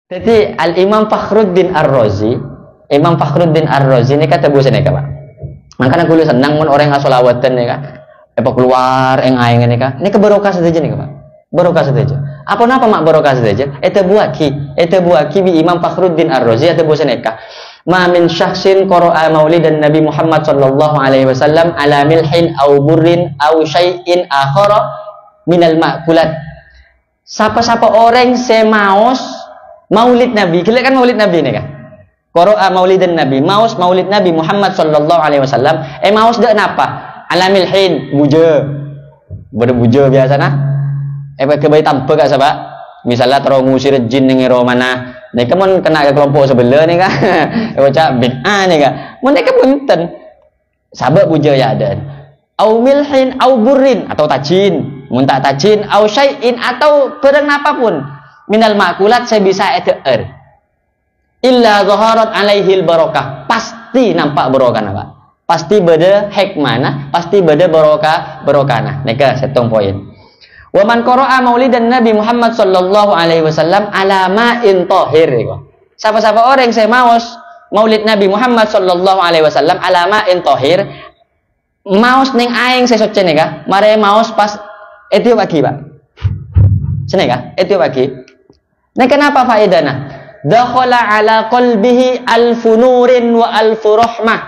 Jadi Al-Imam Fakhruddin Ar-Razi, Imam Fakhruddin Ar-Razi ini kata busa nih Kak. Makanya gue senang mun orang ngasolawatan nih Kak. Apa keluar aing ini Kak. Ini keberokah saja nih Kak. Barokah saja. Apa napa mak barokah saja? Eta buaki bi Imam Fakhruddin Ar-Razi eta busa nih Kak. Ma min syakhsin qara'a maulidan Nabi Muhammad sallallahu alaihi wasallam ala milhin aw burrin aw syai'in akhara minal ma'kulat. Siapa-siapa orang semaos maulid Nabi, kita kan maulid Nabi nih kan? Qara'a maulidan Nabi, maus maulid Nabi Muhammad sallallahu alaihi wasallam. Maus dak napa? Alamil hin, buja. Buja biasa nah. Kebaik tanpa kak sahabat. Misalnya terus ngusir jin ning ero mana. Nek mun kena ke kelompok sebelah nih kan. Baca bid'ah nih kan. Mun nek punten. Sahabat buja ya ada. Au milhin au burrin atau tajin. Mun tak tajin au syai'in atau barang apapun. Minal makulat saya bisa eteer. Illa zaharat alaihil barokah. Pasti nampak barokah Pak. Pasti beda hikmah, pasti beda barokah nah. Neka setong poin. Wa man qara'a maulidan Nabi Muhammad sallallahu alaihi wasallam ala ma'in tahir. Siapa-siapa orang saya maos maulid Nabi Muhammad sallallahu alaihi wasallam ala ma'in tahir. Maos ning aing sesot ceneh ka. Mare maos pas itu pagi Pak. Ceneh ka? Itu pagi. Nah kenapa faedahna? Dakhala ala qalbihi alfu nurin wa alfu rahmah.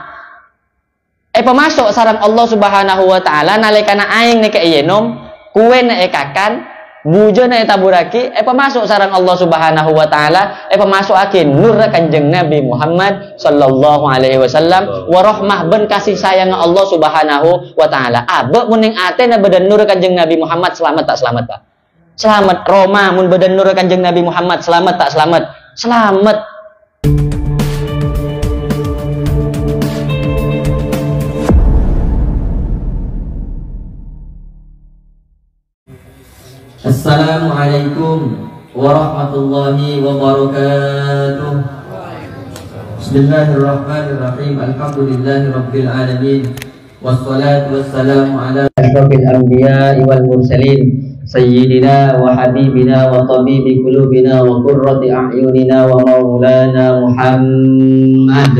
Pemasuk sarang Allah Subhanahu wa taala nalikana aing nek iyenom kue nek kakan bujo nek taburaki pemasuk sarang Allah Subhanahu wa taala pemasuk akin nur Kanjeng Nabi Muhammad sallallahu alaihi wasallam wa rahmah ben kasih sayang Allah Subhanahu wa taala. Abek mun ning atena badan nur Kanjeng Nabi Muhammad selamat tak selamat Pak? Selamat. Roma mun badan nur Kanjeng Nabi Muhammad selamat tak selamat? Selamat. Assalamualaikum warahmatullahi wabarakatuh. Bismillahirrahmanirrahim. Alhamdulillahi rabbil alamin. Wassalatu wassalamu ala asyrafil anbiya'i wal mursalin sayyidina wa habibina wa tabibi qulubina wa qurrati a'yunina wa maulana Muhammad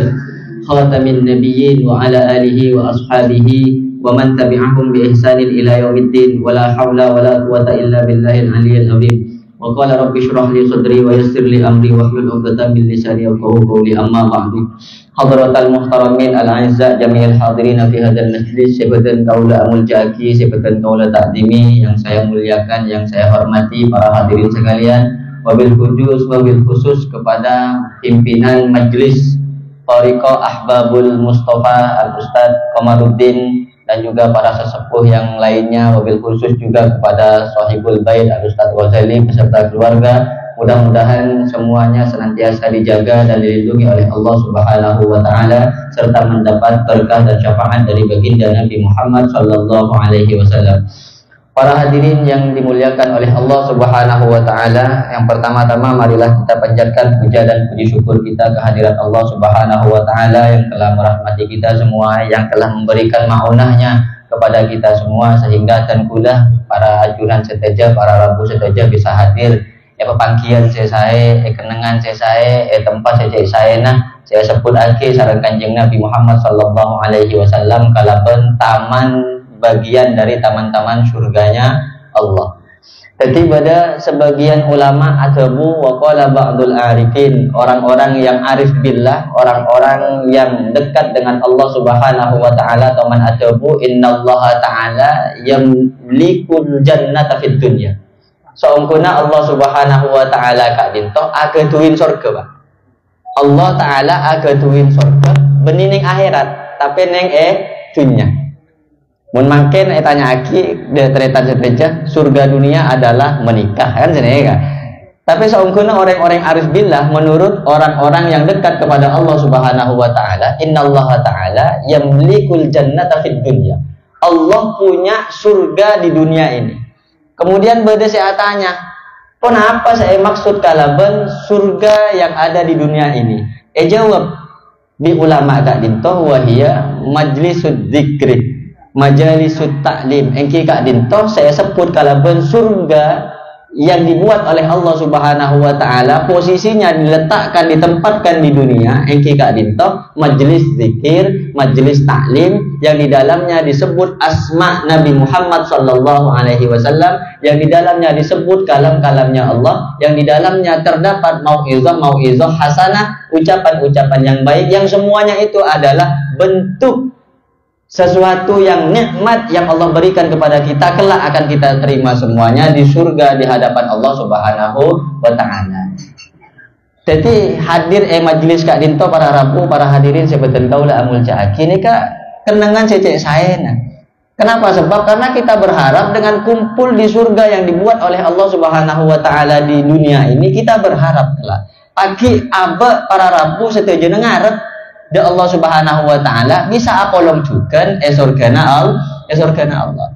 khatamin nabiyyin wa ala alihi wa ashabihi wa man tabi'ahum bi ihsanin ila yaumiddin wa la haula wa la quwwata illa billahil aliyyil azim. Wa qala rabbi shrah li sadri wa yassir li amri wa hlul 'uqdatam min lisani yafqahu qawli. Amma ba'du. Hadratal muhtaramin al-'azza jami'il hadirin fi hadzal majlis, sebatan kaula muljaki, sebatan kaula takdimi yang saya muliakan, yang saya hormati para hadirin sekalian, wabil khusus kepada pimpinan majlis Thariqah Ahbabul Mustafa Al-Ustaz Komaruddin dan juga para sesepuh yang lainnya, wabil khusus juga kepada Sahibul Bait Al-Ustaz Ghazali beserta keluarga. Mudah-mudahan semuanya senantiasa dijaga dan dilindungi oleh Allah Subhanahu wa taala serta mendapat berkah dan syafaat dari baginda Nabi Muhammad sallallahu alaihi wasallam. Para hadirin yang dimuliakan oleh Allah Subhanahu wa taala, yang pertama-tama marilah kita panjatkan puja dan puji syukur kita kehadirat Allah Subhanahu wa taala yang telah merahmati kita semua, yang telah memberikan maunahnya kepada kita semua sehingga tengkulah para ajuran seteja, para rabu seteja bisa hadir. Pepangkian saya, kenangan saya, tempat saya nah saya sebut lagi sareng Kanjeng Nabi Muhammad sallallahu alaihi wasallam kalaban taman bagian dari taman-taman surganya Allah. Jadi pada sebagian ulama adabu wa qala ba'dul arifin, orang-orang yang arif billah, orang-orang yang dekat dengan Allah Subhanahu wa taala, taman adabu innallaha ta'ala yamlikul jannata fid dunya. Saungkuna Allah Subhanahu wa taala kak dinto agaduin surga Pak. Allah taala agaduin surga benining akhirat tapi neng dunya. Mun mangken tanya aki de tretan seteja surga dunia adalah menikah kan jenenge kan. Tapi saungkuna orang-orang arif billah menurut orang-orang yang dekat kepada Allah Subhanahu wa taala, innallaha taala yamlikul jannata fid dunya. Allah punya surga di dunia ini. Kemudian beda saya tanya, kenapa saya maksud kalaban surga yang ada di dunia ini? Jawab di ulama kak dinto wahia majlisud dzikri, majalisut ta'lim. Engki kak dinto saya sebut kalaban surga yang dibuat oleh Allah Subhanahu wa taala, posisinya diletakkan, ditempatkan di dunia engki kak dinto majelis zikir, majelis taklim yang di dalamnya disebut asma Nabi Muhammad sallallahu alaihi wasallam, yang di dalamnya disebut kalam-kalamnya Allah, yang di dalamnya terdapat mau'izah hasanah, ucapan-ucapan yang baik, yang semuanya itu adalah bentuk sesuatu yang nikmat yang Allah berikan kepada kita, kelak akan kita terima semuanya di surga di hadapan Allah Subhanahu wa taala. Jadi hadir majlis kak dinto para rabu, para hadirin sebeten kaula amul caaki ini kak kenangan cecek saya nah. Kenapa? Sebab karena kita berharap dengan kumpul di surga yang dibuat oleh Allah Subhanahu wa taala di dunia ini, kita berharap kelak pagi abe para rabu setuju ngarep da Allah Subhanahu wa taala bisa apolong juga surgana Allah.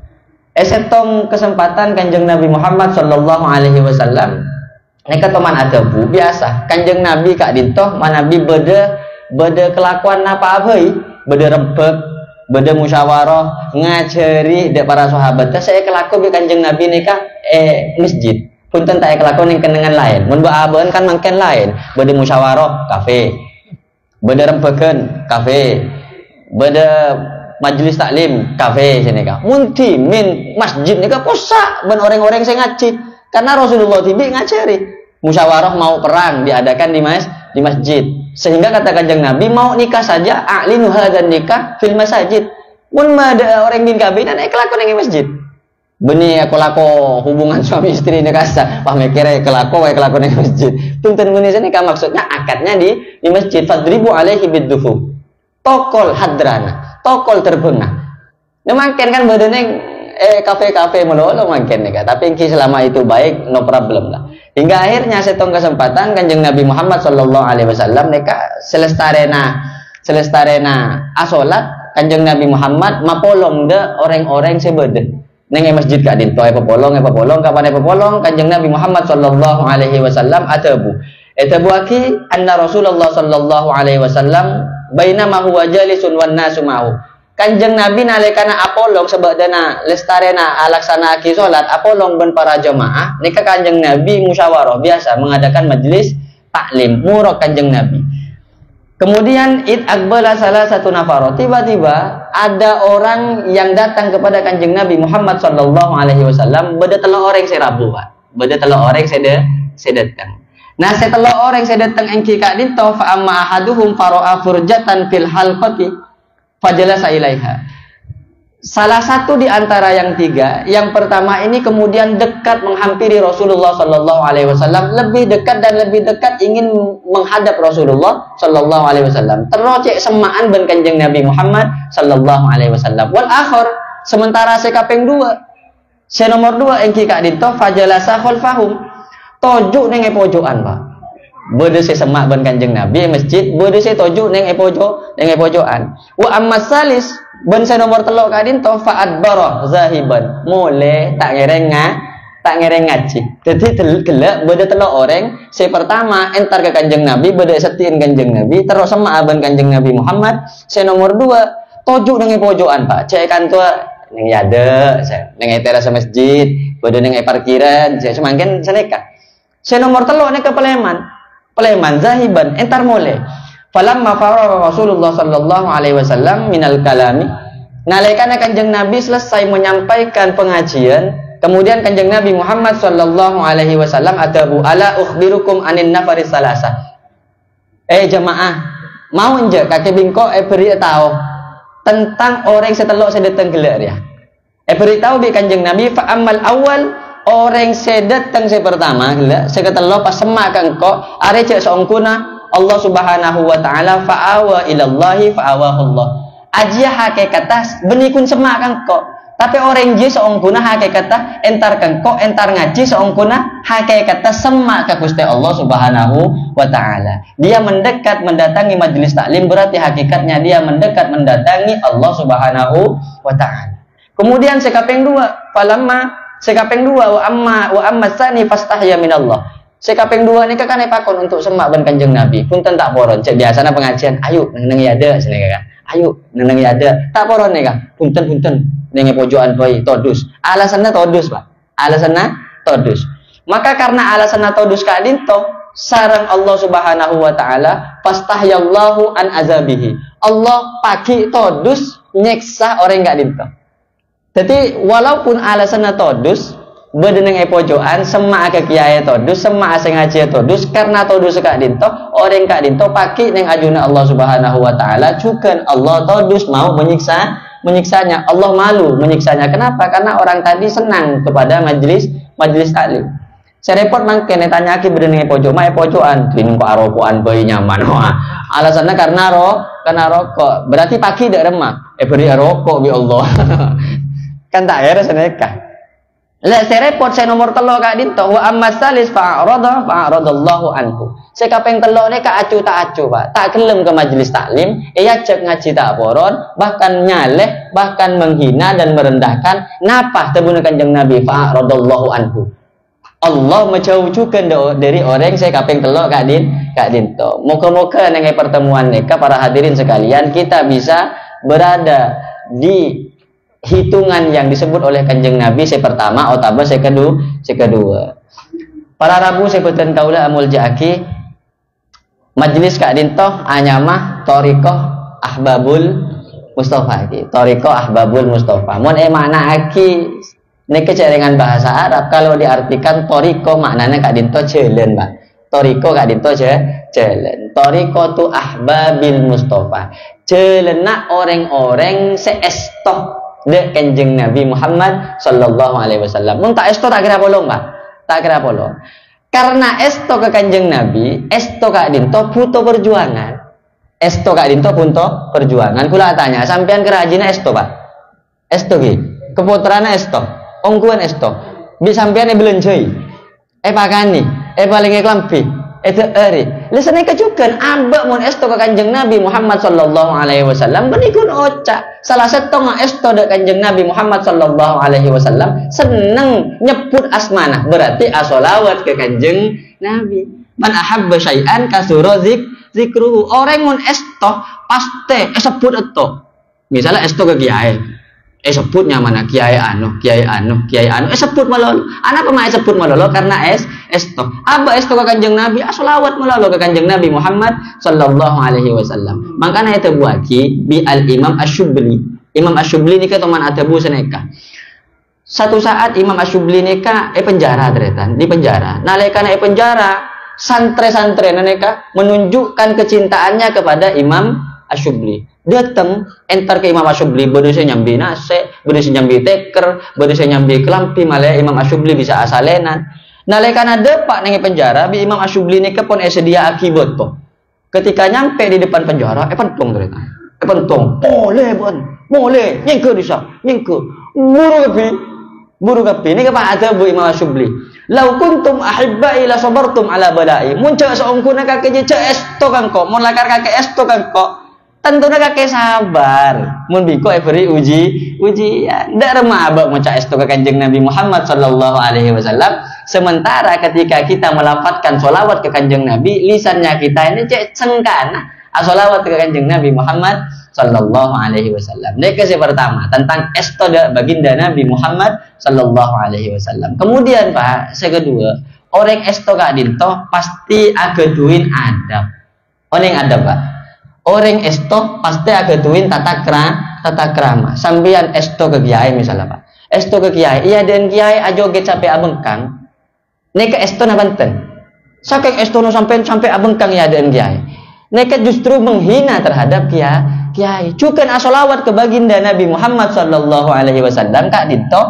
Setong kesempatan Kanjeng Nabi Muhammad sallallahu alaihi wasallam neka teman adabu biasa Kanjeng Nabi kak dintoh manabi beda kelakuan apa abei, beda rempek, beda musyawarah ngajari dek para sahabat saya kelaku bi Kanjeng Nabi neka masjid punten tak kelakuan yang kenangan lain mun baabeun kan mangken lain, beda musyawarah kafe, beda rempekan kafe, beda majelis taklim kafe sini kah munti min masjid ni kah posak ben orang-orang saya ngaji karena Rasulullah tibi ngajari musyawarah mau perang diadakan di masjid, sehingga kata Kanjeng Nabi mau nikah saja a'linu hadzal nikah fil masajid mun ada orang bin kabe dan kelakon yang masjid beni aku lako hubungan suami istri ini kasa pah mikirnya kelako kelakon yang masjid tuntun beni sini kan maksudnya akadnya di masjid fadribu alaihi biddufu tokol hadrana tokol terbengah nah makin kan badannya kafe-kafe melolo makin nih tapi yang selama itu baik no problem lah hingga akhirnya setong kesempatan Kanjeng Nabi Muhammad sallallahu alaihi wasallam neka selestarena asolat Kanjeng Nabi Muhammad mapolong de orang-orang sebede neng masjid kak dinto popolong kapan popolong Kanjeng Nabi Muhammad sallallahu alaihi wasallam atabu aki anna Rasulullah sallallahu alaihi wasallam bainama huwa jalisun wan nasu ma'u. Kanjeng Nabi nalikana apolong sebadana lestarena alaksana aki salat apolong ben para jamaah nika Kanjeng Nabi musyawarah biasa mengadakan majelis taklim murah Kanjeng Nabi. Kemudian id akbala salah satu nafaro, tiba-tiba ada orang yang datang kepada Kanjeng Nabi Muhammad sallallahu alaihi wasallam beda telo orang serabu pak, beda telo orang sedatang. Nah setelah orang sedatang engki kak dinto fa amma ahaduhum faro'a furjatan fil halqati fajalasa ilaiha. Salah satu di antara yang tiga, yang pertama ini kemudian dekat menghampiri Rasulullah sallallahu alaihi wasallam, lebih dekat dan lebih dekat ingin menghadap Rasulullah sallallahu alaihi wasallam. Terocek semaan ben Kanjeng Nabi Muhammad sallallahu alaihi wasallam. Wal akhir sementara sekaping dua, se nomor dua engki kak dinto fajalasa khalfahum. Tojuk neng pojokan pak. Bode se semak ben Kanjeng Nabi masjid, bode se tojuk neng pojokan. Wa ammas salis ben saya nomor telok kadin tofaat baroh zahiban mulai tak ngereng ngaji jadi gelak beda telok orang saya pertama entar ke Kanjeng Nabi beda setiin Kanjeng Nabi terus sama aban Kanjeng Nabi Muhammad saya nomor dua tojuk dengan pojokan pak cek kan tua neng yade neng teras masjid beda neng parkiran saya semakin seneka saya nomor telok neng ke Peleman zahiban entar mulai falamma faragha Rasulullah sallallahu alaihi wasallam minal kalami nalikana Kanjeng Nabi selesai menyampaikan pengajian kemudian Kanjeng Nabi Muhammad sallallahu alaihi wasallam adabu ala ukhbirukum anin nafaris salasa jamaah mau nje kakek bingko beri tahu tentang orang setelok sedatang gelar ya beri tahu bi Kanjeng Nabi fa amal awal orang sedatang pertama gelar seketelok pas semak kangko are cek seongkuna Allah subhanahu wa ta'ala fa'awa ilallahi fa'awahullah aja hakikatah benikun semak kangko tapi orang je seongkuna hakikatah entar kangko entar ngaji seongkuna hakikatah semak ke Gusti Allah subhanahu wa ta'ala dia mendekat mendatangi majelis taklim berarti hakikatnya dia mendekat mendatangi Allah subhanahu wa ta'ala kemudian sekaping dua falamma sekaping dua wa amma tsani fastahya minallah sekaping dua ni kan pakon untuk semak ben Kanjeng Nabi pun tak poron cek biasana pengajian ayo neng ada sini kan ayo neng ada tak poron ni kan punten neng pojokan bayi todus alasannya todus pak alasannya todus Maka karena alasan todus ka dinto sareng Allah Subhanahu wa taala fastahyallahu an azabihi. Allah pagi todus nyeksa orang gak dinto. Jadi walaupun alasan todus bedeneng pojokan sema ke kiai todus sema sing ngaji todus karena todus ka dinto orang kak dinto pagi neng ajuna Allah Subhanahu wa taala juga Allah todus mau menyiksanya. Allah malu menyiksanya. Kenapa? Karena orang tadi senang kepada majelis taklim. Saya repot mangkene tanya ki bedeneng pojok mah pojokan dinung kok arokoan bayi nyaman. Wah, alasannya karena rokok. Berarti pagi dak remah. Beri rokok bi Allah. Kan tak ya rasanya kah? Lah saya repot saya nomor telo kak dinto wa ammas salis fa'aradallahu anhu. Saya kapeng telo ne ka acu tak acu Pak. Tak gelem ke majelis taklim, cek ngaji tak poron, bahkan nyaleh, bahkan menghina dan merendahkan. Napa tebune Kanjeng Nabi fa'aradallahu anhu. Allah menjauhkan dari orang saya kapeng telo kak dinto. Moga-moga neng pertemuan neka para hadirin sekalian kita bisa berada di hitungan yang disebut oleh Kanjeng Nabi saya pertama otaba saya kedua. Para rabu sebutan kaula amul jaki majelis kak dinto anyamah torikoh ahbabul Mustafa ki. Torikoh ahbabul Mustafa. Mon makna aki neke dengan bahasa Arab kalau diartikan toriko maknanya kak dinto jalan Pak. Toriko kak dinto jalan. Toriko tu ahbabil Mustafa. Jalan orang-orang seestoh de Kanjeng Nabi Muhammad sallallahu alaihi wasallam. Mun tak esto tak kira bolong Pak. Tak kira bolong. Karena esto ke Kanjeng Nabi, esto kak dinto butuh perjuangan. Esto kak dinto butuh perjuangan. Kula tanya, sampean kerajina esto Pak? Esto ki. Keputrana esto. Ongkuan esto, bisa sampean belenjai, pakani, paling klampi, eri. Lesane kejukan, ambak mun esto ke Kanjeng Nabi Muhammad sallallahu alaihi wasallam, benikun oca. Salah satu esto de Kanjeng Nabi Muhammad sallallahu alaihi wasallam seneng nyebut asmanah, berarti asolawat ke Kanjeng Nabi. Man ahabba syai'an kasura zikruhu. Orang mun esto pasti sebut eto. Misalnya esto ke kiai. Sebutnya mana kiai anu sebut malolo. Anak pemain sebut malolo karena esto. Aba esto ke Kanjeng Nabi, asolawat malolo ke Kanjeng Nabi Muhammad sallallahu alaihi wasallam. Makanya itu buaki bi al Imam Asyubli. Imam Asyubli ni teman atabu seneka. Satu saat Imam Asyubli neka penjara teretan, di penjara. Nalekana penjara, santre-santre neka menunjukkan kecintaannya kepada Imam Asyubli. Datang enter ke Imam Asyubli, berusaha nyambi nase, berusaha nyambi teker, berusaha nyambi kelampi, malah Imam Asyubli bisa asalenan. Nalekana depak nengi penjara, bi Imam Asyubli ni kepon sedia akibat po. Ketika nyampe di depan penjara, pentong mereka, pentong, boleh, nyengke bisa, nyengke, buru kapi, ini kepa ada bu Imam Asyubli. Lau kuntum ahibba ila sabartum ala balai. Muncul seongku nak kakek je esto kan kok, mun lakar kakek esto kan kok. Tentunya kakek sabar. Mun biko beri ujian. Ndak remah abak maca esto ke Kanjeng Nabi Muhammad sallallahu alaihi wasallam. Sementara ketika kita melafatkan solawat ke Kanjeng Nabi, lisannya kita ini cek sengkana. Solawat ke Kanjeng Nabi Muhammad sallallahu alaihi wasallam. Ini yang pertama tentang esto baginda Nabi Muhammad sallallahu alaihi wasallam. Kemudian Pak, kedua, orang esto kak dinto pasti agaduin adab. Orang adab Pak. Orang esto pasti agaduin tata krama. Sambian esto ke kiai misalnya Pak. Esto ke kiai, iya dan kiai ajoget sampai abengkang. Neka esto na banten. Saking esto no sampai abengkang ya dan kiai. Neka justru menghina terhadap kiai. Cukan asolawat ke baginda Nabi Muhammad sallallahu alaihi wasallam kak dinto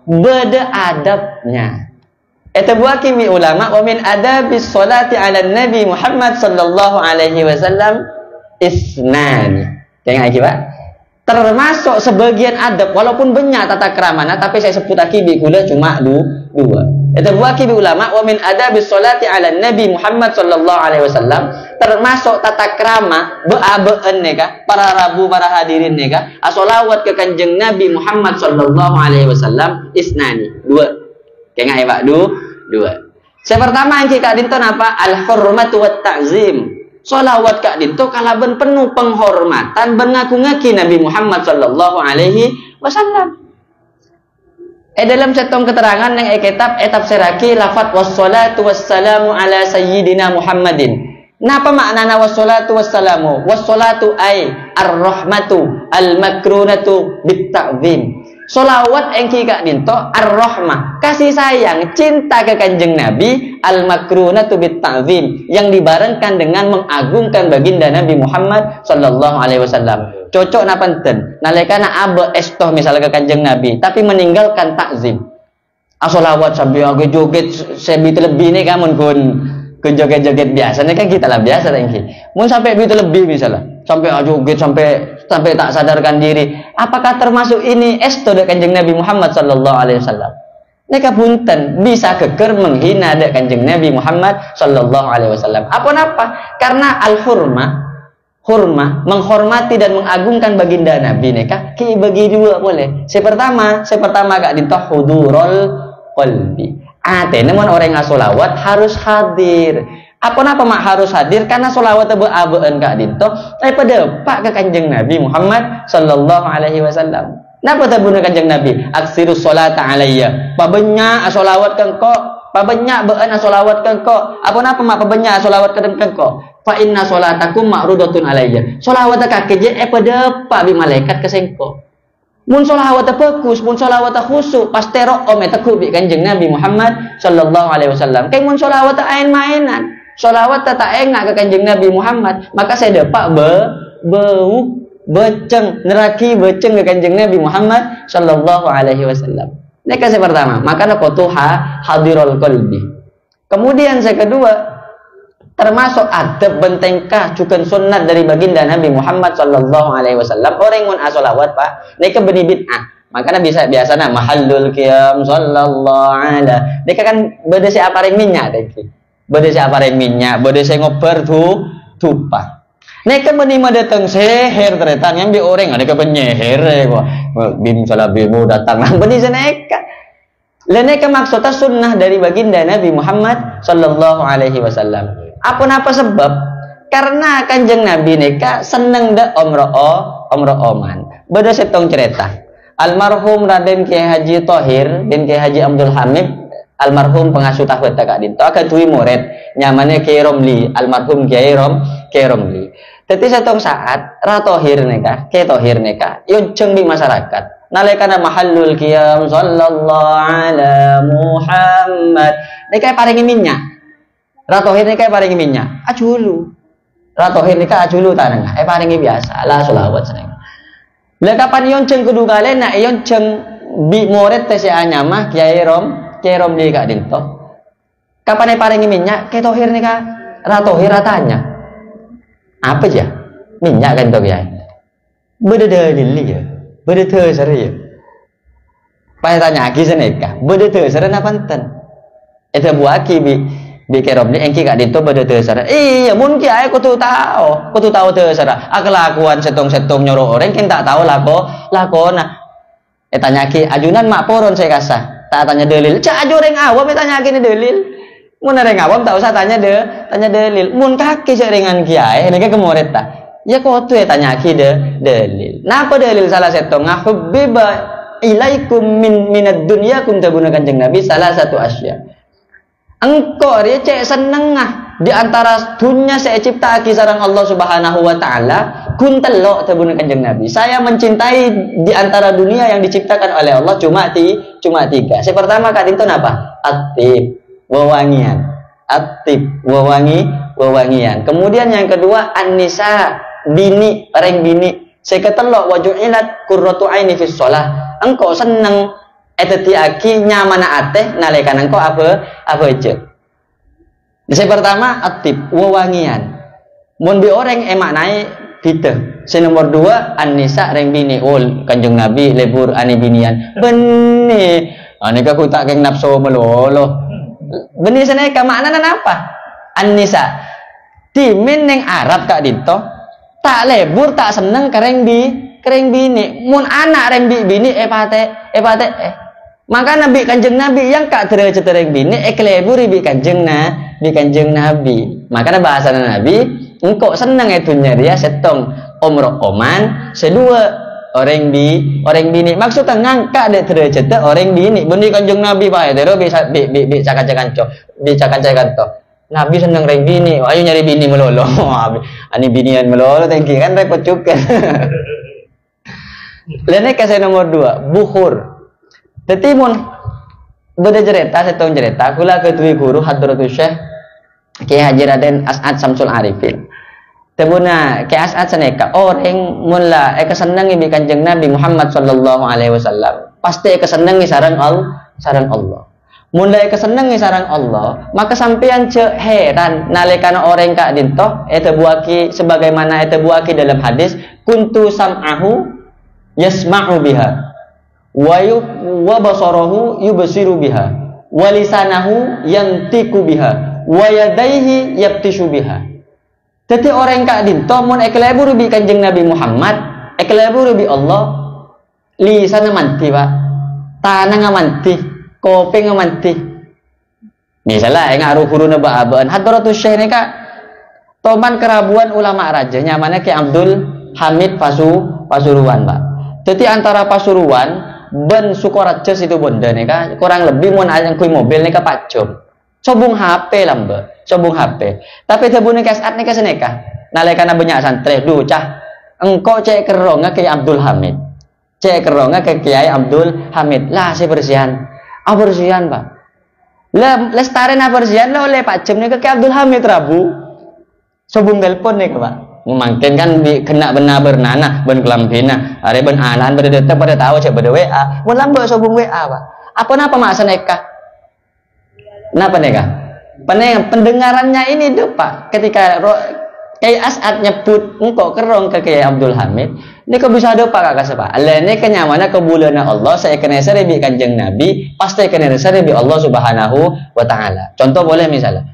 beda adabnya. Eta buaki mi ulama wa min adabis salati ala Nabi Muhammad sallallahu alaihi wasallam isnani. Kayak lagi Pak. Termasuk sebagian adab walaupun banyak tata keramana tapi saya sebut akibi kula cuma dua. Itu buaki ulama wa min adabis salati ala Nabi Muhammad sallallahu alaihi wasallam termasuk tata krama beabeen neka para rabu para hadirin neka asolawat ke Kanjeng Nabi Muhammad sallallahu alaihi wasallam isnani dua. Kayak Pak dua. Yang pertama yang kita dinton apa? Al hurmatu wat ta'zim. Solawat kak dinto kalaban penuh penghormatan bengaku-ngaki Nabi Muhammad sallallahu alaihi wasallam. Dalam setong keterangan yang kitab tafsiraki lafaz wassalatu wassalamu ala sayyidina Muhammadin. Napa maknana wassalatu wassalamu? Wassalatu ay ar-rahmatu al-makrunatu bit-ta'zim. Solawat engki kak dinto ar-rahmah, kasih sayang, cinta ke kanjeng Nabi, al-makrunatu bit-ta'zim, yang dibarengkan dengan mengagungkan baginda Nabi Muhammad sallallahu alaihi wasallam. Cocok napanten nalekana abe estoh misalnya ke kanjeng Nabi tapi meninggalkan takzim. Asolawat sampai agak joget sebi lebih nih kamun kun ke joget-joget biasa nih kan kita lah biasa tadi. Mun sampai itu lebih misalnya sampai joget sampai tak sadarkan diri. Apakah termasuk ini estoh dek kanjeng Nabi Muhammad sallallahu alaihi wasallam? Neka punten bisa keker menghina dek kanjeng Nabi Muhammad sallallahu alaihi wasallam. Apa? Karena hurmah, menghormati dan mengagungkan baginda Nabi neka ki bagi dua boleh. Pertama kak dinto hudurul qalbi. Namun orang yang solawat harus hadir. Apa mak harus hadir? Karena solawat abe-abeen kak dinto daripada pak ke kanjeng Nabi Muhammad sallallahu alaihi wasallam. Napa tabuna kanjeng Nabi? Aksirus sholata alayya. Pabenya solawat kengko, pabenya been solawat kengko. Apa mak pabenya solawat kengko? Fa inna sholatakum ma'rudatun alayya. Sholawat kakeje pada pak bi malaikat kesengko. Mun sholawat fokus, mun sholawat khusyuk, pasti ro om ku bi kanjeng Nabi Muhammad sallallahu alaihi wasallam. Kayak mun sholawat ain-mainan, sholawat tak engak ke kanjeng Nabi Muhammad, maka saya dapat beceng neraki beceng ke kanjeng Nabi Muhammad sallallahu alaihi wasallam. Ini kasih pertama, maka nakotuha hadirul qalbi. Kemudian saya kedua, termasuk adab bentengkah cukan sunnat dari baginda Nabi Muhammad sallallahu alaihi wasallam orang mun asolawat pak nika beni bid'ah makanya biasa mahallul qiyam sallallahu alaihi nika kan beda si apareng minyak beda si ngoper tupa nika beni datang seher teretan yang bi orang nika penyeher kok bim salah bimu datang beni seneka leneka maksudnya sunnah dari baginda Nabi Muhammad sallallahu alaihi wasallam. Apa sebab? Karena kanjeng Nabi neka seneng dak omroh-oman. Beda setong cerita. Almarhum Raden Kiai Haji Thohir bin Kiai Haji Abdul Hamid, almarhum pengasuh tahwid kak dinto akan tuwi murid nyamannya Kiai Romli, almarhum Kiai Romli. Tapi setong saat Kiai Thohir neka yonceng di masyarakat. Nalekana mahallul qiyam sallallahu ala Muhammad. Neka paringi minyak. Ratohir ini kayak paringi minyak, ajulu. Ratohir ini kayak ajulu tanah, paringi biasa, lah solawat seneng. Lekapan yonceng kudu kalian nak yonceng bi moret tesi anyamah kiai rom di kak dinto. Kapan paringi minyak, kayak tohir ini kak, ratohir ratanya. Apa aja? Minyak kan tuh kiai. Beda dalil ya, beda terser ya. Pas tanya lagi seneka, beda terser apa enten? Itu buaki bi keromni engki gak dito beda terserah. Iya mungkin ay kutu tahu terserah. Kelakuan setong nyuruh orang kin tak tahu lakona. Tanya ki ajunan mak poron saya kasah. Tak tanya dalil. Cak aju orang awam tanya ki dalil. Mun orang awam tak usah tanya dalil. Mun kaki seringan kiai ini ke murid ta. Ya kok tuh tanya ki dalil. Napa dalil salah setong hubbiba ilaikum minad dunya kum tabuna kanjeng Nabi salah satu asya. Engkau dia cek seneng di antara dunia saya cipta kisaran Allah Subhanahu wa taala kun telok tabun kanjeng Nabi. Saya mencintai di antara dunia yang diciptakan oleh Allah cuma tiga. Yang pertama kadin itu apa? Atib, wewangian. Atib, wewangian. Kemudian yang kedua an-nisa, bini, orang bini. Saya ketelok waju'ilat qurratu aini fis shalah. Engkau seneng eteti aki nyamana ateh nalekan engkau apa aja. Yang pertama atib wewangian. Mun bi orang emak naik kita. Si nomor dua an-nisa reng bini ul kanjeng Nabi lebur ani binian. Beni. Anika ku tak keng nafsu melolo. Beni seneka maknana apa? An-nisa. Timin ning Arab kak dito tak lebur tak seneng kereng bini. Mun anak reng bini epate. Maka Nabi kanjeng Nabi yang kak derajat tereng bini ekleburi bi kanjeng Nabi. Maka bahasa Nabi engkau seneng itu nyari ya setong omroh oman. Sedua orang bini. Maksudnya ngangkat dek derajat orang bini. Buni kanjeng Nabi Pak Hetero bisa cakan-cakan to. Nabi seneng orang bini. Ayo nyari bini melolo. Ani binian melolo thanking kan repot juga. Lainnya kasih nomor 2, bukhur. Tetimun beda cerita, setahun cerita. Kula ketui guru Hadratus Syekh Kiai Haji Raden As'ad Samsul Arifin. Tebuna Kiai As'ad seneka orang mula kesenangi bi kanjeng Nabi Muhammad sallallahu alaihi wasallam. Pasti kesenangi sareng Allah. Mula kesenangi sareng Allah, maka sampean cek heran nalikana orang kak dintoh buaki sebagaimana buaki dalam hadis kuntu sam'ahu yasma'u biha wa basarahu yubsiru biha wa lisanahu yantiku biha wa yadaihi yabtishu biha. Jadi orang kak dinto mun eklebur bi kanjeng Nabi Muhammad, eklebur bi Allah, lisan manti Pak, tanang manti, kopeng manti. Misalnya ngaruh huruna ba'aban Hadratus Syekh ni kak toman kerabuan ulama rajanya mana Ki Abdul Hamid Pasuruan Pak. Jadi antara Pasuruan ben Sukorejo situ bonda nih kak kurang lebih mun yang kui mobil nih kak Pak Jom. Sobung HP lah mbak, sobung HP. Tapi tebune kasat nih keseneka. Nalekana banyak santri, duh cah, engkau cek keronga ke Abdul Hamid, cek keronga ke Kiai Abdul Hamid. Lah saya bersihan, bersihan Pak. Lah lestaren bersihan lah oleh Pak Jem nih ke Abdul Hamid Rabu. Sobung telepon nih Pak. Mungkin kan kena benar bernana, ben kelambina, hari ben anan berdetek pada tahu cek pada WA. Mun lambe sobung WA Pak. Apa napa maksa neka? Kenapa nih kak? Pendengarannya ini tuh Pak. Ketika Kiai As'ad nyebut engkau kerong ke Kiai Abdul Hamid, ini kau bisa ada Pak kakak sepak. Allah ini kenyamanan kebulana Allah. Saya kena seribi kanjeng Nabi, pasti kena seribi Allah Subhanahu wa Ta'ala. Contoh boleh misalnya,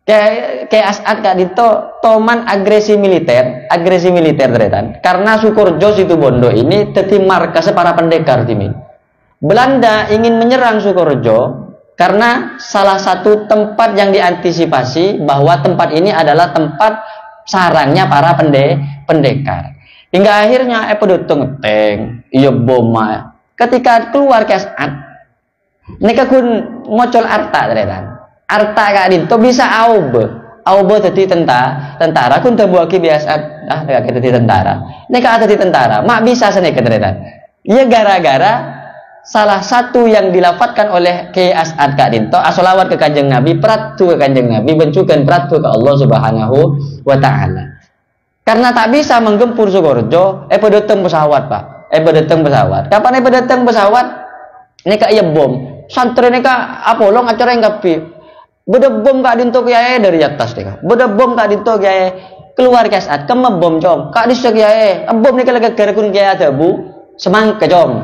Kiai As'ad kak dito toman agresi militer teretan. Karena Sukorejo situ Bondo ini teti markas para pendekar timin. Belanda ingin menyerang Sukorejo. Karena salah satu tempat yang diantisipasi bahwa tempat ini adalah tempat sarangnya para pendekar. Hingga akhirnya pedutung teng, iya boma. Ketika keluar As'ad, mereka kun ngocol arta teretan. Arta kak dinto bisa aube tadi tentara kun terbuaki biasa mereka tadi tentara. Mereka tadi tentara, mak bisa seneka teretan. Iya gara-gara salah satu yang dilafatkan oleh Kiai As'ad kak dinto asolawat ke kanjeng Nabi, peratu ke kanjeng Nabi, bencukan peratu ke Allah Subhanahu wa Ta'ala. Karena tak bisa menggempur Sukorejo, pedoteng pesawat Pak, pedoteng pesawat. Kapan pedoteng pesawat? Ini kak iya bom, santri ini kak Apollo acara yang kapi, beda bom kak dinto Kiai dari atas deh kak, beda bom kak dinto Kiai keluar Kiai As'ad, kemah bom com, kak disek Kiai, bom ini kalau gara-gara kun Kiai ada bu. Semangka jom.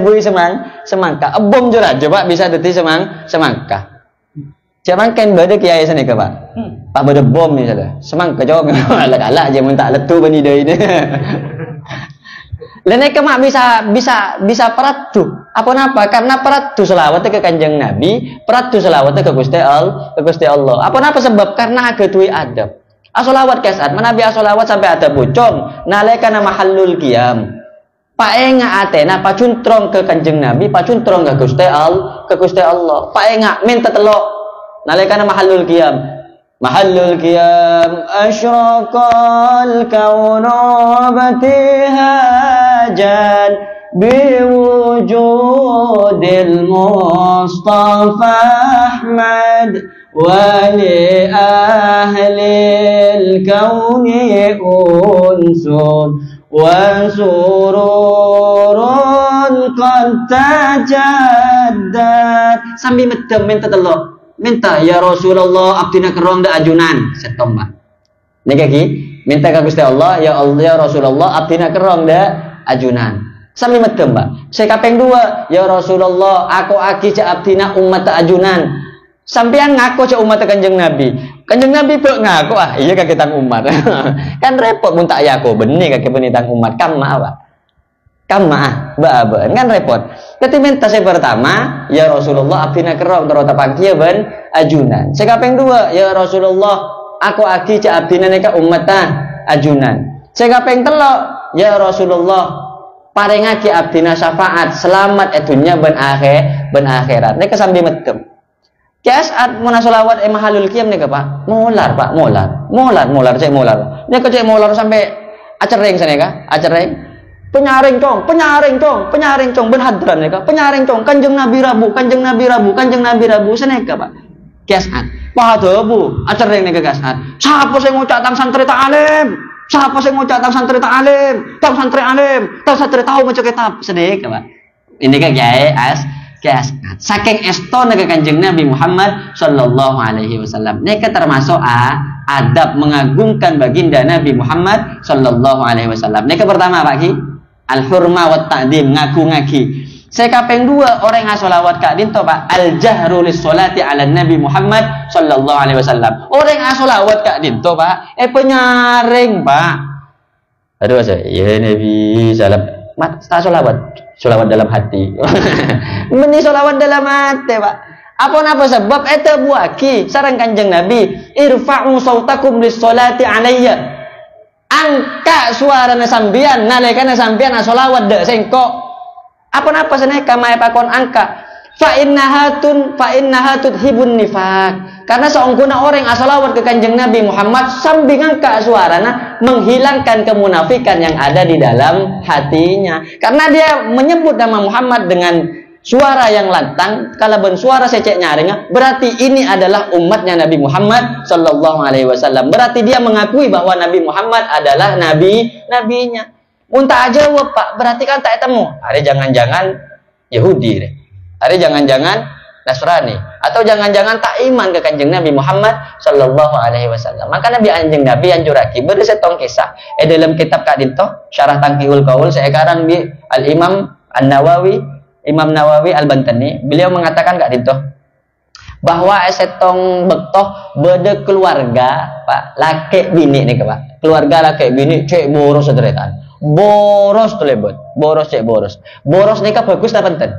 Bui semangka. Bom jura coba bisa deti semangka. Semangka bade Kiai sana ke Pak. Pak bade bom misalnya. Semangka jom. Alak-alak aja minta letu bani dai ini. Lene kemak bisa peratu. Apa napa? Karena peratu selawat ke kanjeng Nabi, peratu selawat ke Gusti Allah. Apa napa sebab? Karena agetui adab. Asolawat kasat, menabi asolawat sampai ada bocong. Nalekana mahallul qiyam. Paenga atena pacuntrong ke kanjeng Nabi, pacuntrong ke Gusti Allah. Paenga minta telok nalekana mahallul qiyam asyraqal kaunu batihajan biwujudil Mustafa Ahmad wa li ahlil kauni unsun wa sururun qad tajaddat sambil medem minta telok minta ya Rasulullah abdina kerong da ajunan setomba nek iki minta ka Gusti Allah ya Rasulullah abdina kerong da ajunan sambil medem Pak saya kaping 2 ya Rasulullah aku aki ca abdina umat ajunan sampean ngaku cak umat kanjeng Nabi bek ngaku iya kaki tang umat kan repot mun tak ya aku benih kaki penitang umat kama kan repot jadi minta saya pertama ya Rasulullah abdina kerong terota pagi ben ajunan saya kaping 2 ya Rasulullah aku aki cak abdina neka umat ajunan saya kaping 3 ya Rasulullah paringake abdina syafaat selamat dunya ben akhirat. Nek kesambi metem. Kiasat mun selawat mahalul qiyam nek Pak. Molar Pak, molar cek molar. Nek cek molar sampai acereng sana ka? Acereng. Penyaring cong ben hadran nek penyaring cong Kanjeng Nabi Rabu sana ka Pak. Kiasat. Pahadabu acereng nek kiasat. Sapa sing ngucap tang santri ta'alim? Siapa sing ngucap tang santri ta'alim? Tang santri tahu maca kitab sedek Pak. Ini kan kiai kiasat. Saking eston ke Kanjeng Nabi Muhammad sallallahu alaihi wasallam. Ini termasuk adab mengagungkan baginda Nabi Muhammad sallallahu alaihi wasallam. Ini pertama Pak Ki, al-hurma wa ta'dim, ngaku-ngaki. Saya kaping 2 orang yang sholawat kak dinto Pak, al-jahru lis-sholati ala Nabi Muhammad sallallahu alaihi wasallam. Orang yang sholawat kak dinto Pak, penyaring Pak. Aduh saya, ya Nabi salam. Mat, tak sholawat dalam hati. Meni sholawat dalam hati Pak. Apa sebab eta buaki sareng Kanjeng Nabi, irfa'u sautakum lis-sholati alayya. Angka suarana sambian nalikana sambian sholawat de sengko. Apa seneka mae pakon angka fa innahatun hibun nifaq, karena seongkuna orang asalawat ke Kanjeng Nabi Muhammad sambil angka suarana menghilangkan kemunafikan yang ada di dalam hatinya, karena dia menyebut nama Muhammad dengan suara yang lantang. Kalau suara secek nyaring berarti ini adalah umatnya Nabi Muhammad sallallahu alaihi wasallam, berarti dia mengakui bahwa Nabi Muhammad adalah nabinya. Muntah jawab Pak, berarti kan tak temu. Ada jangan-jangan Yahudi deh. Ada jangan-jangan Nasrani, atau jangan-jangan tak iman ke Kanjeng Nabi Muhammad sallallahu alaihi wasallam. Maka Nabi anjing Nabi yang curaki bersetong kisah. Dalam kitab kadinto Syarah Tangkihul Qaul sekarang di Imam Nawawi Al-Bantani, beliau mengatakan kadinto bahwa setong bektoh bede keluarga Pak, laki bini nih Pak. Keluarga laki bini cek boros sederetan. Boros tuh lebet, boros neka bagus tak penting.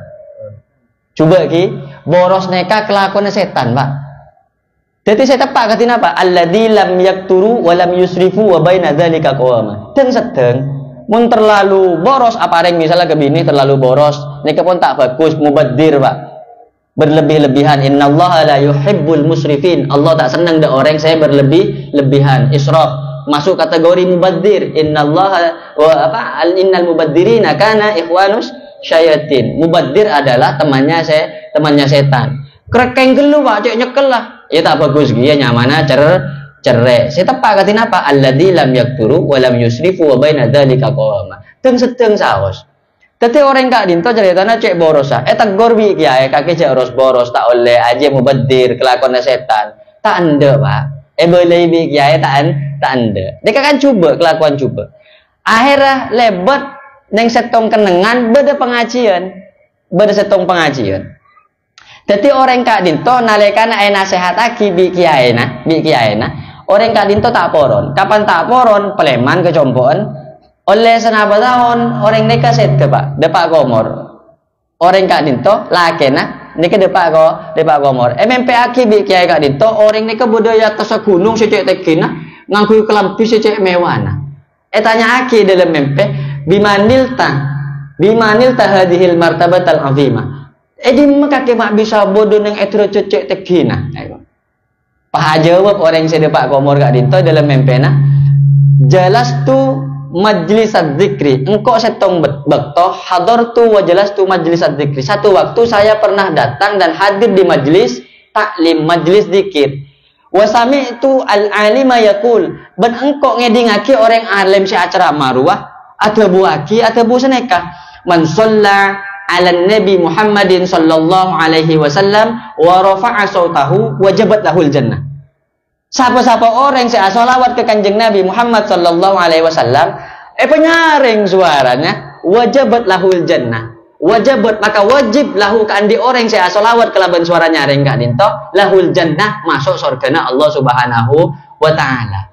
Coba ki, boros neka kelakuan setan Pak. Jadi saya tepak katina Pak, alladzi lam yakturu wa lam yusrifu wa baina dzalika qawama. Dan sedeng mun terlalu boros apa reng misalnya ke bini terlalu boros, neka pun tak bagus, mubadzir Pak. Berlebih-lebihan. Innallaha la yuhibbul musrifin. Allah tak senang dah orang saya berlebih-lebihan, israf. Masuk kategori mubadzir. Innal mubadzirina kana ikhwanus syayatin. Mubadzir adalah temannya setan. Krekeng gelu Pak, cek nyekel lah. Ya tak bagus dia nyamana cerai. Saya tepak katin apa? Alladzi lam yakturu wa lam yusrifu wa baina dzalika qawama. Teng sedeng saos. Tete orang kak dinto ceritanya cek boros tegur bi kiai kaki cek boros tak oleh aja mubadzir kelakuan setan. Tak anda Pak. Boleh bi kiai tak anda. Dia kan coba kelakuan coba. Akhirnya lebet neng setong kenengan beda setong pengajian. Jadi orang kak dinto nalekana nasehat aki bi kiai na. Orang kak dinto tak poron. Kapan tak poron peleman kecompoan. Oleh senapa tahun orang neka set ke Pak, depak komor. Orang kak dinto lakena neka depak komor. MMP aki bi kiai kak dinto orang neka budaya atas gunung secek tekina ngangkui kelampi secek mewana. Tanya aki dalam MMP bimanilta hadhil martabatal azimah. Di maka kemak bisa bodoh neng etro cecek tekina. Paha jawab orang sedepak komor kak dinto dalam MMP na jelas tu majlis adzikri, engkau setong bektoh hadartu wa jalastu majlis adzikri. Satu waktu saya pernah datang dan hadir di majlis taklim, majlis zikir. Wa sami'tu al-alima yaqul, ben engkau ngedingaki orang alim si acara marwah atau buaki atau bu seneka. Man shalla 'ala nabi Muhammadin sallallahu alaihi wasallam wa rafa'a sautahu wajabat lahul jannah. Siapa-siapa orang yang sholawat ke Kanjeng Nabi Muhammad sallallahu alaihi wasallam, penyaring suaranya, wajabat lahul jannah. Wajabat maka wajib lahu kandi orang yang sholawat kelaban suara nyaring kak dinto, lahul jannah masuk surgana Allah Subhanahu wa taala.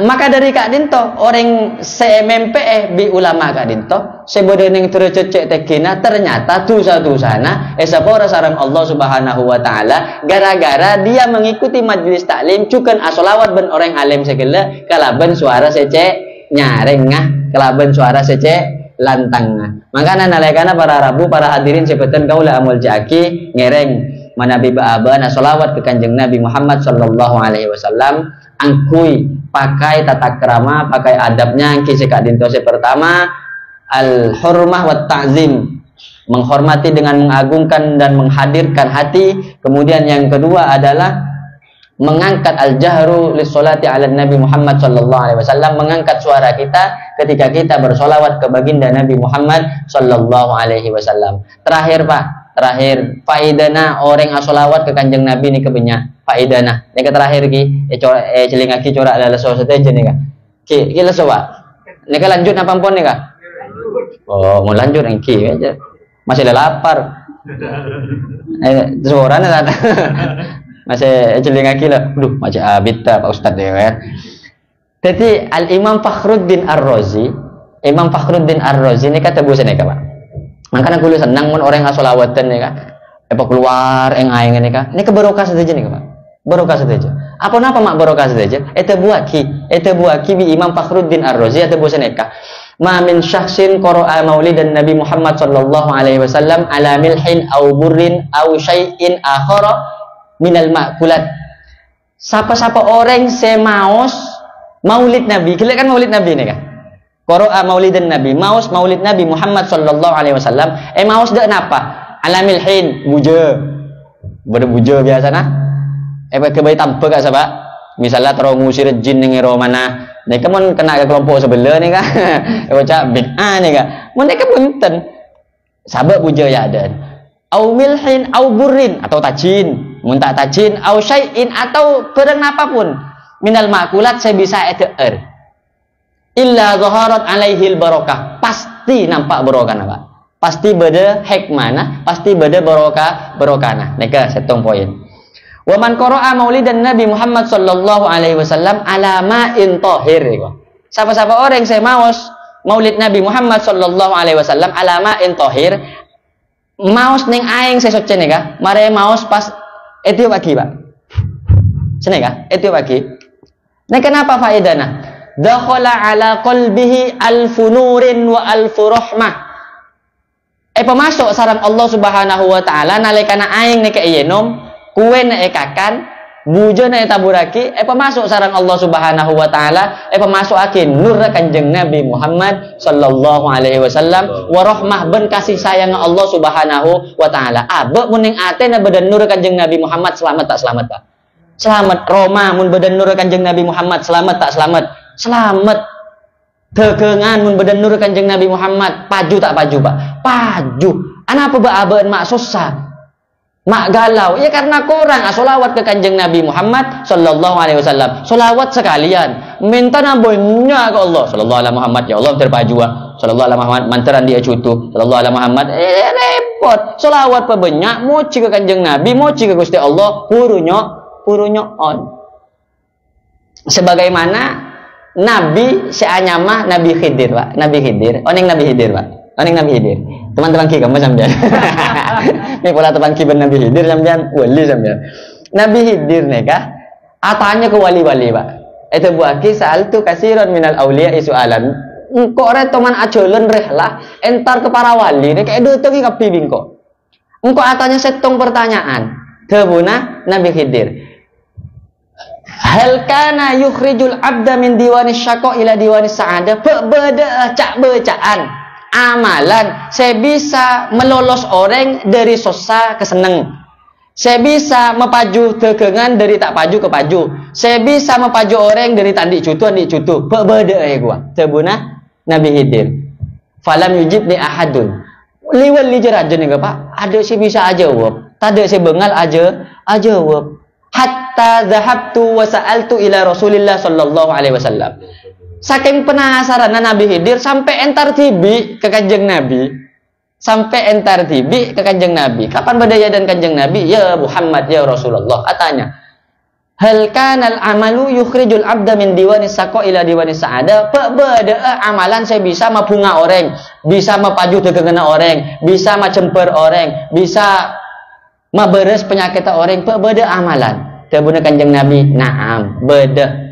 Maka dari kak dinto orang CMMP bi ulama kak dinto sebodoh ning tercecek tekina ternyata dosa-dosana sapora sareng Allah Subhanahu wa taala gara-gara dia mengikuti majelis taklim cukan asolawat ben orang alim segala kalaban suara secek nyaring ngah kelaban suara secek lantang. Makanya nalekana para rabu para hadirin sebetan kaula amul jaki ngereng manabi baabana solawat ke kanjeng Nabi Muhammad sallallahu alaihi wasallam angkui pakai tata krama pakai adabnya kisi kak dintose pertama al hurmah wa ta'zim menghormati dengan mengagungkan dan menghadirkan hati. Kemudian yang kedua adalah mengangkat al-jahru lissolati ala Nabi Muhammad sallallahu alaihi wasallam, mengangkat suara kita ketika kita bersolawat ke baginda Nabi Muhammad sallallahu alaihi wasallam. Terakhir Pak, terakhir faidana orang asolawat ke kanjeng Nabi ini kebanyak faidana. Yang terakhir ki celingaki corak lala sosete je nih Kak. Ki leso Pak. Nih lanjut apa pun nih Kak? Oh, mau lanjut ki aja. Masih lapar. Suaranya ada. Masih celingaki lah. Duh, macam abid Pak Ustaz ya. Jadi Al-Imam Fakhruddin Ar-Razi, Imam Fakhruddin Ar-Razi ini kata busan ya Pak. Makanya kulo senang mun orang ngasolawatan ya Kak. Apa keluar aing ini Kak. Ini keberokah saja nih Pak. Berokah saja. Apa napa mak berokah saja? Eta buaki bi Imam Fakhruddin Ar-Razi atau busan ya Kak. Ma min syakhsin qara'a maulidan Nabi Muhammad sallallahu alaihi wasallam ala milhin aw burrin aw syai'in akhara minal ma'kulat. Siapa-siapa orang semaos maulid Nabi, kira kan maulid Nabi nih kan? Qara'a maulidan Nabi, maus maulid Nabi Muhammad sallallahu alaihi wasallam, maus dak napa? Ala milhin, buja. Berbuja biasa nah. Kebaik tanpa gak sahabat? Misalnya terus ngusir jin ning ero mana? Nek mon kena ke kelompok sebelah nih kan. Baca bid'ah nih kan. Mereka punten. Sahabat buja ya ada. Au milhin au burrin atau tajin, mun tak tajin au syai'in atau barang apapun minal makulat saya bisa eter. Illa zaharat alaihil barakah. Pasti nampak barokah Pak. Pasti beda hikmah, pasti beda barokah. Nika setong poin. Wa man qara'a maulidan Nabi Muhammad sallallahu alaihi wasallam ala ma'in tahir. Siapa-siapa orang saya maos maulid Nabi Muhammad sallallahu alaihi wasallam ala ma'in tahir, maos ning aing sesot ceneh ka, mare maos pas etiup aki Pak. Ceneh ka, etiup aki. Nek kenapa faedana? Dakhala ala qalbihi alfu nurin wa alfu rahmah. Pemasuk sareng Allah Subhanahu wa taala nalikana aing nek eyenom kue na ekakan, bujo na etaburaki, pemasuk sarang Allah Subhanahu wa taala, pemasuk akin nur kanjeng Nabi Muhammad sallallahu alaihi wasallam, wa rahmah ben kasih sayang Allah Subhanahu wa taala. Abek muning ate na badan nur kanjeng Nabi Muhammad selamat tak selamat Pak? Selamat. Roma mun badan nur kanjeng Nabi Muhammad selamat tak selamat? Selamat. Tegengan mun badan nur kanjeng Nabi Muhammad paju tak paju Pak? Paju. Anapa ba abeun mak susah? Mak galau, ya karena kurang solawat ke kanjeng Nabi Muhammad sallallahu alaihi wasallam. Solawat sekalian, minta nambonya ke Allah sallallahu alaihi Muhammad, ya Allah terpaju sallallahu alaihi Muhammad, mantaran dia cutu sallallahu alaihi Muhammad, repot. Solawat pebanyak, moci ke kanjeng Nabi, moci ke Gusti Allah, purunya on. Sebagaimana Nabi seanyama Nabi Khidir Pak, Nabi Khidir, oning Nabi Khidir Pak. Oning Nabi Khidir. Teman-teman ki kamu sampean. Ini pola teman ki ben Nabi Khidir sampean wali sampean. Nabi Khidir neka atanya ke wali-wali Pak. Itu buaki sa'altu kasiran minal auliya isu'alan. Engko re teman ajolen rehlah entar ke para wali nek edo to ki kapibi engko. Engko atanya setong pertanyaan. Tebuna Nabi Khidir. Hal kana yukhrijul abda min diwanis syaqa ila diwanis sa'ada? Beda cak bacaan. Amalan saya bisa melolos orang dari susah ke seneng. Saya bisa mepaju tegengan dari tak paju ke paju. Saya bisa mepaju orang dari tandik cutu. Beda ya gua. Tebuna Nabi Khidir. Falam yujibni ahadun. Liwal lijar aja nih Pak. Ada sih bisa aja wab. Tade saya bengal aja wab. Hatta zahabtu wa sa'altu ila Rasulillah sallallahu alaihi wasallam. Saking penasaran Nabi Khidir sampai entar tibi ke kanjeng Nabi. Sampai entar tibi ke kanjeng Nabi. Kapan badaya dan kanjeng Nabi? Ya Muhammad ya Rasulullah. Atanya. Hal kanal amalu yukhrijul abda min diwanis saqa ila diwanis sa'ada? Beda amalan saya bisa mabunga orang, bisa mapaju tegengena orang, bisa macemper orang, bisa maberes penyakit orang. Beda amalan. Tebuna kanjeng Nabi. Naam, beda.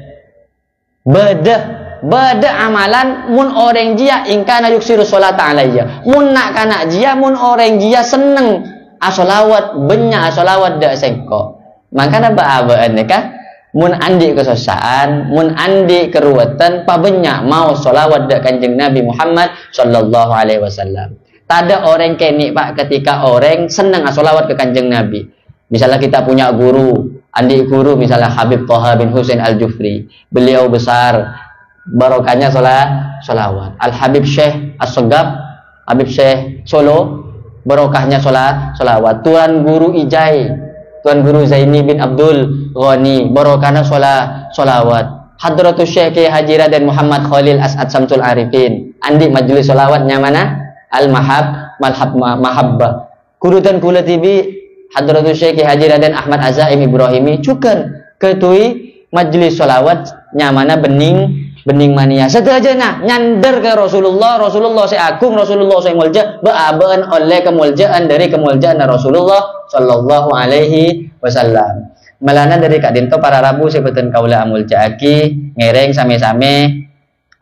beda amalan mun orang jia ingkana yuksiru sholata alayya. Mun nak kana jia mun orang jia seneng asolawat benya asolawat dak sengko. Makana ba-abaan ka mun andi kesosaan, mun andi keruwetan pa benya mau solawat dak Kanjeng Nabi Muhammad sallallahu alaihi wasallam. Tada orang kene Pak ketika orang seneng asolawat ke Kanjeng Nabi. Misalnya kita punya guru, andi guru misalnya Habib Thaha bin Husain Al-Jufri. Beliau besar, barokahnya solawat. Al-Habib Syekh As-Sogab, Habib Syekh Solo, barokahnya solawat. Tuan Guru Ijai, Tuan Guru Zaini bin Abdul Ghani, barokahnya solawat. Hadratus Syekh Haji Raden Muhammad Khalil As'ad Samsul Arifin, andi majelis solawatnya mana? Mahabbah. Kurutan kula TV Hadratus Syekh Haji Raden Ahmad Azaim Ibrahimi cukan ketui majelis solawat nyamana bening mania sedaja nah nyander ke Rasulullah saya agung, Rasulullah saya mulja beabaan oleh kemuljaan dari kemuljaan Rasulullah sallallahu alaihi wasallam. Malana dari kadinto para rabu sebutan kaula amuljaaki ngereng same-same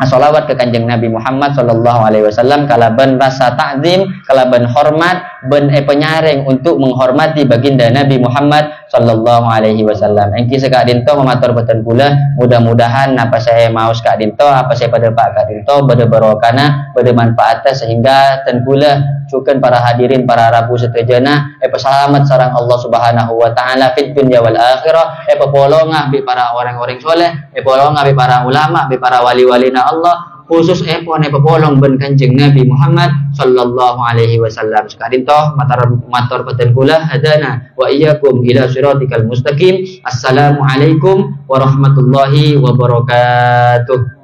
solawat ke Kanjeng Nabi Muhammad sallallahu alaihi wasallam kalaban rasa takzim, kalaban hormat, ben penyaring untuk menghormati baginda Nabi Muhammad sallallahu alaihi wasallam. Engki sekadinto mematur beten pula mudah-mudahan apa saya mau sekadinto apa saya pada Pak kadinto bade barokana bade manfaatnya sehingga ten pula cuken para hadirin para rabu setejana selamat sareng Allah Subhanahu wa taala fid dunya wal akhirah polongah bi para orang-orang soleh polongah bi para ulama bi para wali-walina Allah khusus polong ben Kanjeng Nabi Muhammad sallallahu alaihi wasallam. Sekadinto matur peten kula hadana wa iyyakum ila siratikal mustaqim. Assalamualaikum warahmatullahi wabarakatuh.